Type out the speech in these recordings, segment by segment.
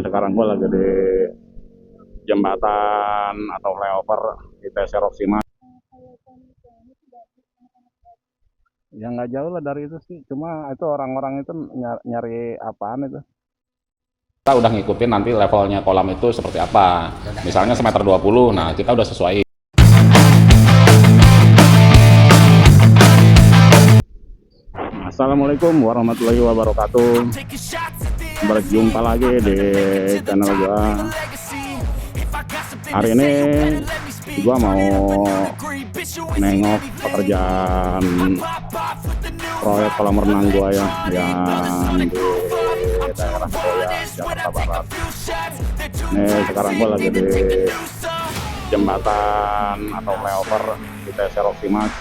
sekarang gue lagi di jembatan atau flyover ITC Roksimas. Ya nggak jauh lah dari itu sih, cuma itu orang-orang itu nyari apaan itu. Kita udah ngikutin nanti levelnya kolam itu seperti apa. Misalnya semeter 20, nah kita udah sesuai. Assalamualaikum warahmatullahi wabarakatuh. Berjumpa lagi di channel gua. Hari ini gua mau nengok pekerjaan proyek kolam renang gua ya, yang di daerah Koya, Jakarta Barat. Ini sekarang gua lagi di jembatan atau flyover ITC Roksimas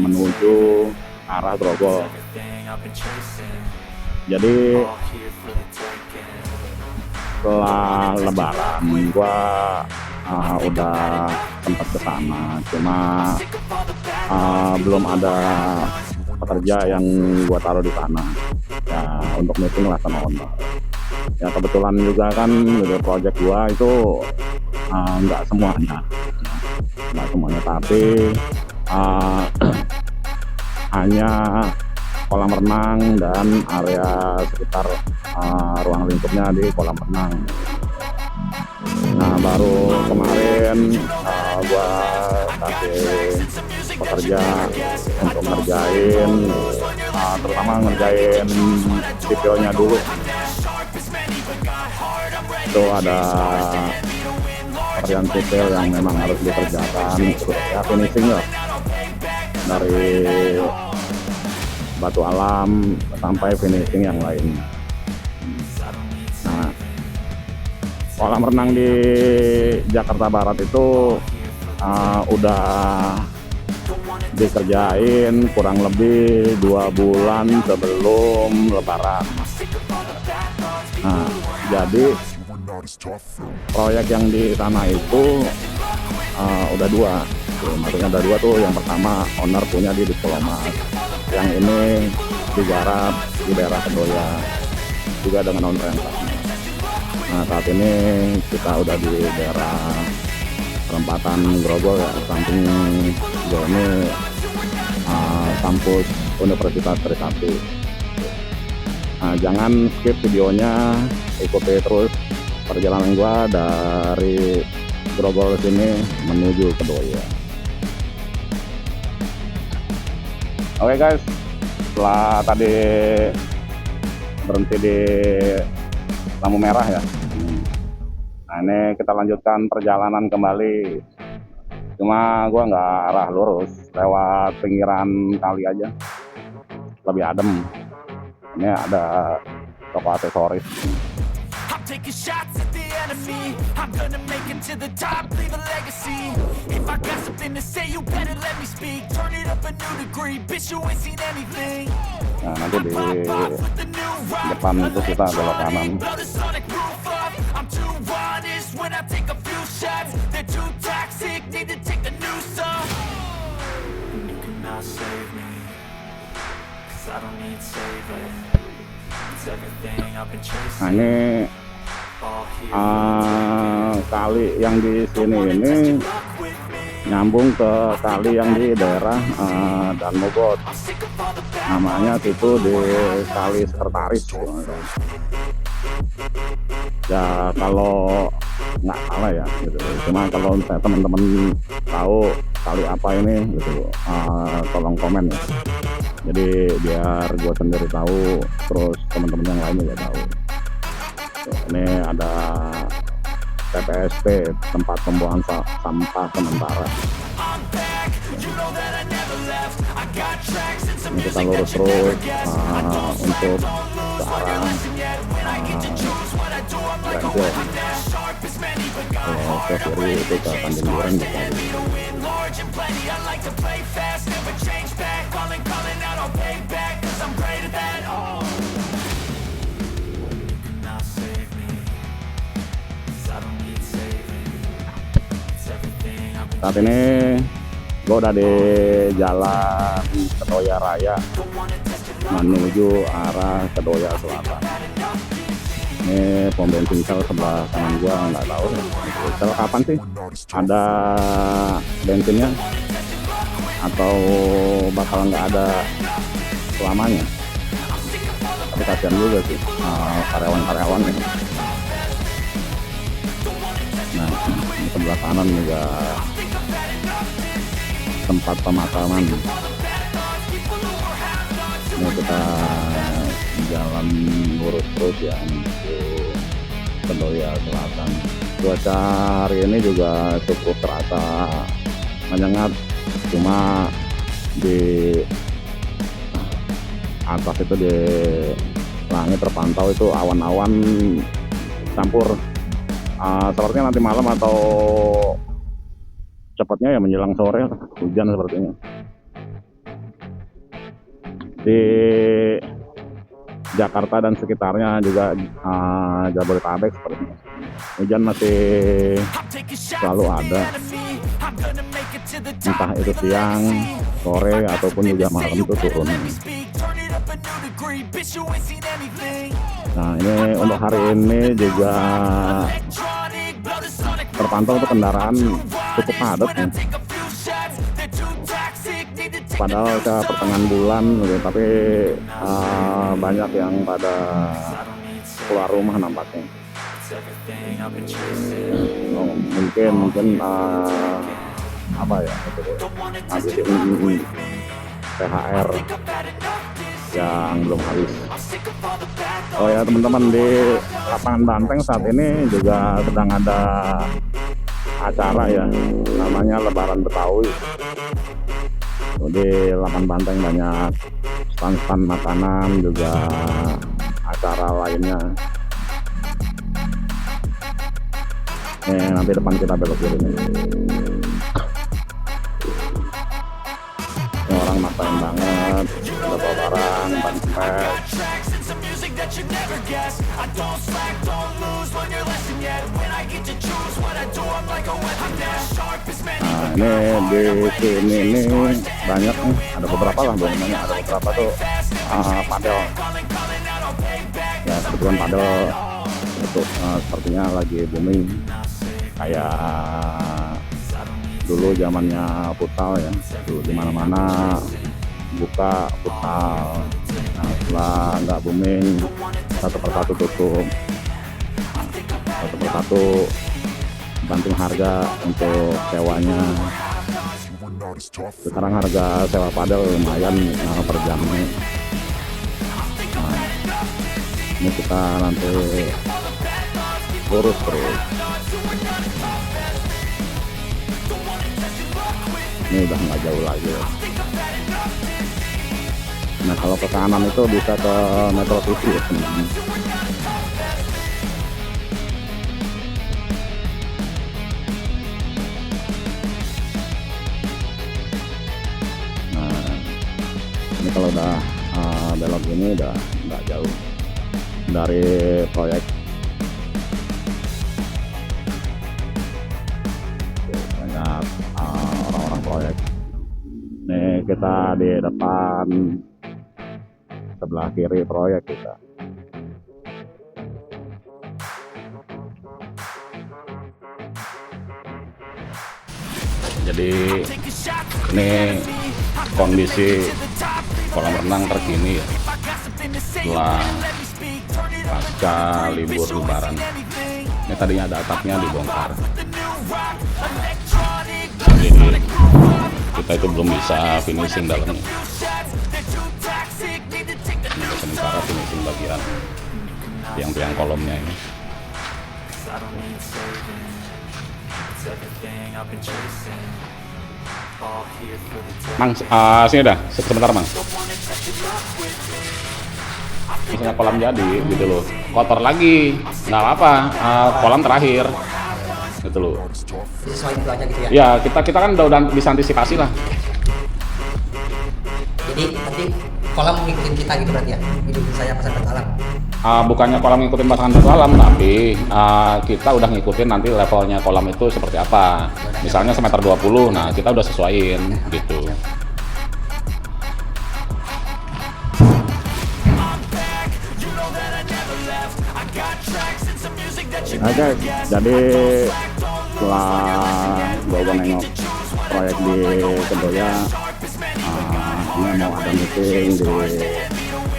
menuju arah Grogol. Jadi setelah Lebaran gua udah sempat ke sana, cuma belum ada pekerja yang gua taruh di sana ya untuk meeting lah sama owner. Ya kebetulan juga kan video project gua itu nggak semuanya, tapi hanya kolam renang dan area sekitar ruang lingkupnya di kolam renang. Nah baru kemarin gua kasih pekerja untuk ngerjain terutama ngerjain videonya dulu. Itu ada pekerjaan detail yang memang harus dikerjakan ya, finishing lah, dari batu alam sampai finishing yang lainnya. Nah, kolam renang di Jakarta Barat itu udah dikerjain kurang lebih 2 bulan sebelum Lebaran. Nah, jadi proyek yang di sana itu udah 2. Maksudnya ada 2 tuh. Yang pertama owner punya di Diplomat, yang ini digarap di daerah Kedoya juga dengan owner yang sama. Nah saat ini kita udah di daerah perempatan Grogol ya, samping ini kampus Universitas Trisakti. Nah jangan skip videonya, ikuti terus perjalanan gua dari Grogol sini menuju Kedoya. Oke guys, setelah tadi berhenti di lampu merah ya, nah ini kita lanjutkan perjalanan kembali. Cuma gua nggak arah lurus, lewat pinggiran kali aja, lebih adem. Ini ada toko aksesoris. Taking shots at the enemy, I'm gonna make it to the top, leave a legacy. If I got something to say, you better let me speak. Turn it up a new degree, bitch you ain't seen anything. Nah nanti di depan itu kita belok kanan. I'm too honest when I take a few shots. They're too toxic, need to take a new song. And you cannot save me, 'cause I don't need saving. It's everything I've been chasing. Nah ini kali yang di sini ini nyambung ke kali yang di daerah Danmogot, namanya itu di Kali Sekretaris ya kalau nggak salah ya gitu. Cuma kalau misalnya teman-teman tahu kali apa ini gitu, tolong komen ya, jadi biar gue sendiri tahu, terus teman-teman yang lainnya juga tahu. Ini ada TPSP, tempat pembuangan sampah sementara. Ini kita lurus terus untuk ke arah Ganjil. Kalau ke kiri itu ke Tanjung Duren gitu. Saat ini gue udah di jalan Kedoya Raya menuju arah Kedoya Selatan. Ini pom bensin Shell sebelah kanan gua, nggak tahu Shell kapan sih ada bensinnya, atau bakal nggak ada selamanya. Tapi kasihan juga sih karyawan-karyawannya. Nah, di sebelah kanan juga tempat pemakaman. Ini kita jalan lurus terus ya menuju Kedoya Selatan. Cuaca hari ini juga cukup terasa menyengat, cuma di atas itu di langit terpantau itu awan-awan campur. Sepertinya nanti malam atau cepatnya ya menjelang sore hujan sepertinya. Di Jakarta dan sekitarnya juga Jabodetabek sepertinya hujan masih selalu ada, entah itu siang, sore ataupun juga malam itu turun. Nah, ini untuk hari ini juga terpantau untuk kendaraan cukup padat ya. Padahal ke pertengahan bulan gitu, tapi banyak yang pada keluar rumah nampaknya. Mungkin apa ya, habis THR yang belum habis. Oh ya teman-teman, di lapangan Banteng saat ini juga sedang ada acara ya, namanya Lebaran Betawi. Di lapangan Banteng banyak stand-stand makanan, juga acara lainnya. Nanti depan kita belok kiri nih. Ini orang maksain banget, udah bawa barang, ban kempes. Nah, ini di sini ini banyak nih, ada beberapa lah bangunannya, ada beberapa tuh padel. Ya kebetulan padel itu sepertinya lagi booming, kayak dulu zamannya futsal ya, dulu di mana-mana buka futsal. Nah, setelah nggak booming, satu persatu tutup, satu persatu banting harga untuk sewanya. Sekarang harga sewa padel lumayan per jamnya. Nah, ini kita nanti lurus terus. Ini udah nggak jauh lagi. Nah, kalau ke kanan itu bisa ke Metro TV ya teman-teman. Nah, ini kalau udah belok ini udah nggak jauh dari proyek. Banyak orang-orang proyek. Nih kita di depan sebelah kiri proyek kita. Jadi ini kondisi kolam renang terkini ya, setelah pasca libur lebaran. Ini tadinya ada atapnya dibongkar, jadi kita itu belum bisa finishing dalamnya. Ini sementara finishing bagian tiang-tiang kolomnya ini. Mang, sini dah, sebentar Mang. Misalnya kolam jadi gitu loh, kotor lagi, nggak apa-apa, kolam terakhir gitu loh. Sesuai itu aja gitu ya? Ya, kita kan udah bisa antisipasi lah. Jadi nanti kolam ngikutin kita gitu berarti ya? Ngikutin saya pesan alam. Bukannya kolam ngikutin pasangan satu alam, tapi kita udah ngikutin nanti levelnya kolam itu seperti apa. Misalnya semeter 20, nah kita udah sesuaiin gitu. Oke, jadi setelah gue nengok proyek di Kedoya, ini mau ada meeting di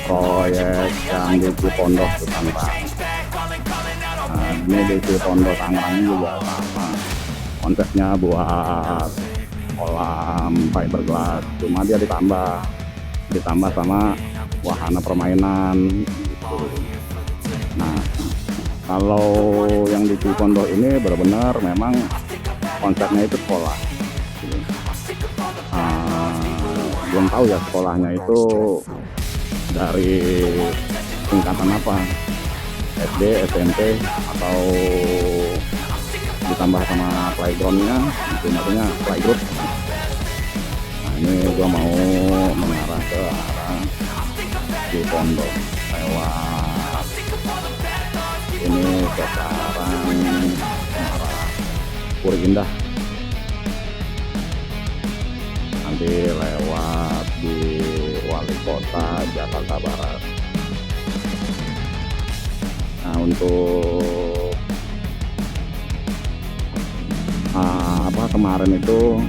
proyek yang di Cipondoh di Tangerang. Ini di Cipondoh Tangerang juga sama, konsepnya buat kolam fiberglass, cuma dia ditambah sama wahana permainan gitu. Nah, kalau yang di Cipondoh ini benar-benar memang konsepnya itu sekolah. Belum tahu ya sekolahnya itu dari tingkatan apa, SD, SMP, atau ditambah sama playgroundnya, itu maksudnya playgroup. Nah, ini gua mau mengarah ke arah Cipondoh lewat ini sekarang arah Puri Indah, nanti lewat di Wali Kota Jakarta Barat. Nah, untuk kemarin itu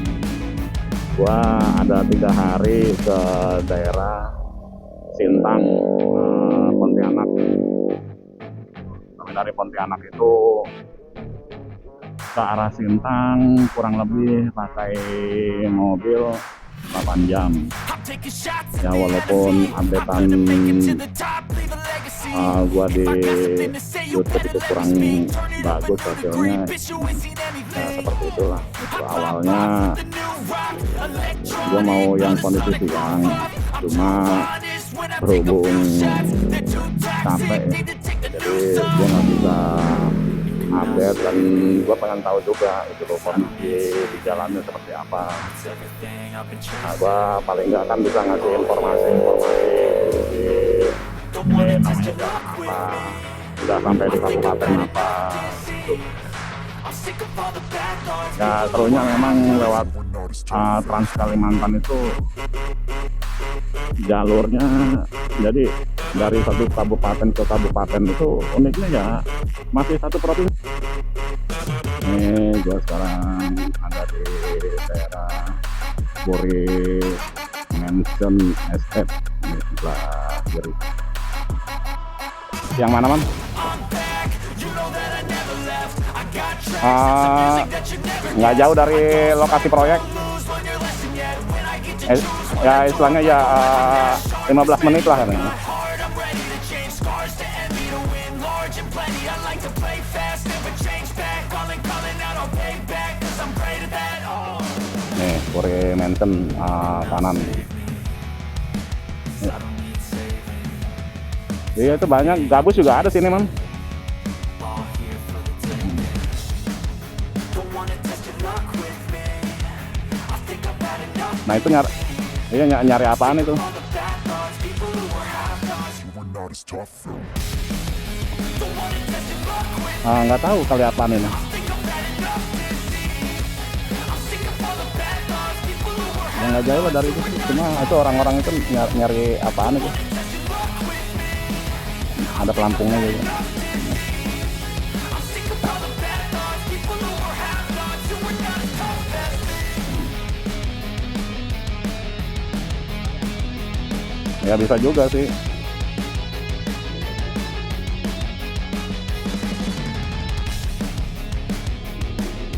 gua ada 3 hari ke daerah Sintang, Pontianak. Dari Pontianak itu ke arah Sintang kurang lebih pakai mobil 8 jam. Ya, walaupun updatean gua di YouTube itu kurang bagus hasilnya, ya seperti itulah. Itu awalnya gua mau yang kondisi siang, cuma berhubung capek ya, jadi gua nggak bisa update, dan gua pengen tahu juga itu loh kondisi di jalannya seperti apa. Nah, gua paling nggak kan bisa ngasih informasi di namanya jalan apa, udah sampai di kabupaten apa gitu. Ya, serunya memang lewat Trans Kalimantan itu jalurnya, jadi dari satu kabupaten ke kabupaten itu uniknya ya masih satu provinsi. Ini gue sekarang ada di daerah Puri Mansion Estate, ini sebelah kiri. Yang mana, Man? Nggak jauh dari lokasi proyek. Ya istilahnya ya 15 menit lah kan. Nih, Puri Mansion kanan. Iya, itu banyak gabus juga ada sini, Man. Nah, itu nyari apaan itu? Nggak tahu kali apaan ini. Yang nggak jauh dari itu, cuma itu orang-orang itu nyari apaan itu? Ada pelampungnya juga. Ya bisa juga sih.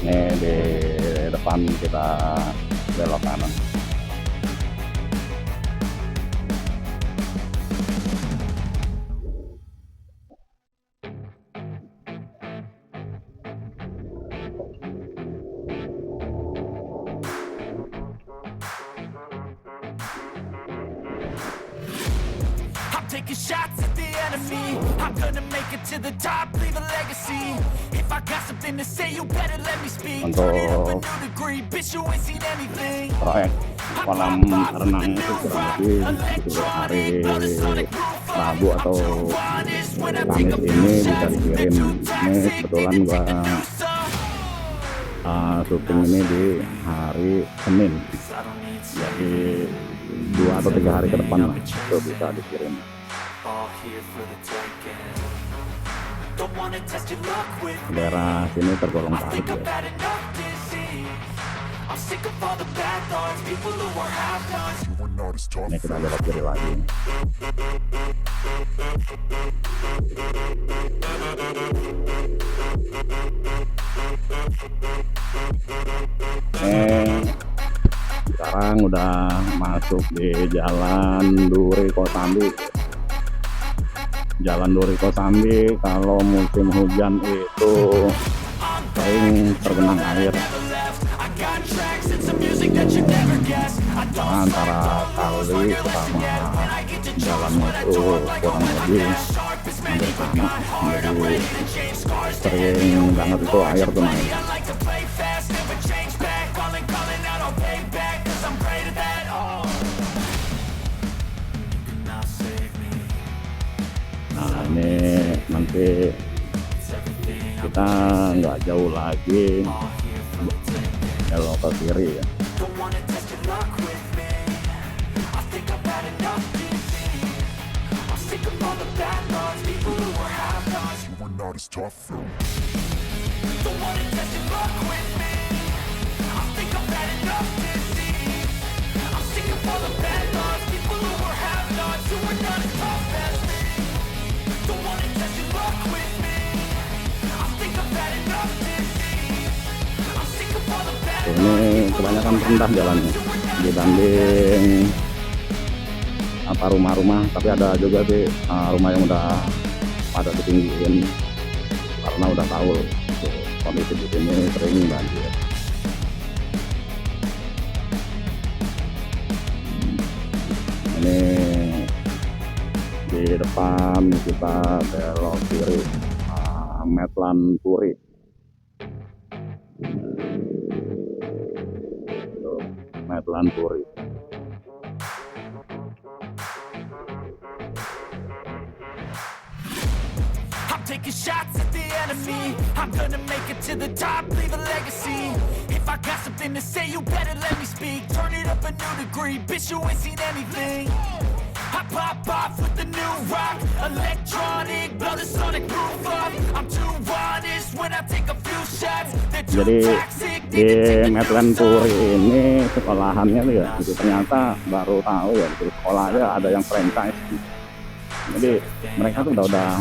Nih di depan kita belok kanan. Taking shots at the enemy. I'm gonna make it to the top, leave a legacy. If I got something to say, you better let me speak. Turn it up a new degree, bitch, you ain't seen anything. Proyek kolam renang itu kurang lebih itu hari Rabu atau Kamis ini bisa dikirim. Ini kebetulan gua syuting ini di hari Senin, jadi 2 atau 3 hari ke depan lah itu bisa dikirim. Don't wanna test your luck with me. daerah sini tergolong I pahit think I've ya. had enough disease. I'm sick of all the bad thoughts, people who are half-nots. You are not as tough. Ini kita belok kiri lagi. Sekarang udah masuk di Jalan Duri Kosambi. Jalan Duri Kosambi kalau musim hujan itu sering tergenang air. Antara kali sama jalannya itu kurang lebih hampir sama, jadi sering banget itu air tuh naik. Nah ini nanti kita nggak jauh lagi belok ke kiri ya. Ini kebanyakan rendah jalannya dibanding apa rumah-rumah, tapi ada juga sih rumah yang udah pada ditinggiin karena udah tahu tuh, kondisi di sini sering banjir. Ini di depan kita belok kiri, Medland Puri. Medland Puri. I'm taking shots at the enemy. I'm gonna make it to the top, leave a legacy. If I got something to say, you better let me speak. Turn it up a new degree, bitch, you ain't seen anything. I pop off with the new rock, electronic, blow the sonic groove up. I'm too honest when I take a few shots. They're too Jadi toxic, di Medland Puri ini sekolahannya tuh ya, itu ternyata baru tahu ya, di sekolahnya ada yang franchise. Jadi mereka tuh udah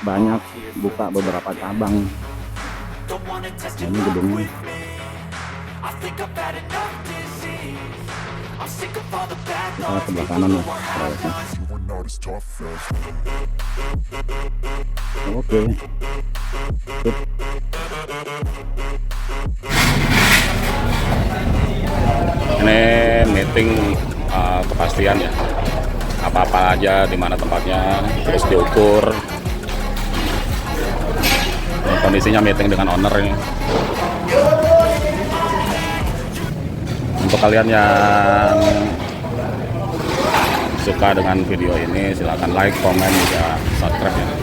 banyak buka beberapa cabang. Ini gedungnya. Kita sebelah kanan ya. Oke. Sip. Ini meeting kepastian ya. Apa-apa aja di mana tempatnya, terus diukur. Ini kondisinya meeting dengan owner ini. Untuk kalian yang suka dengan video ini, silahkan like, komen, juga subscribe ya.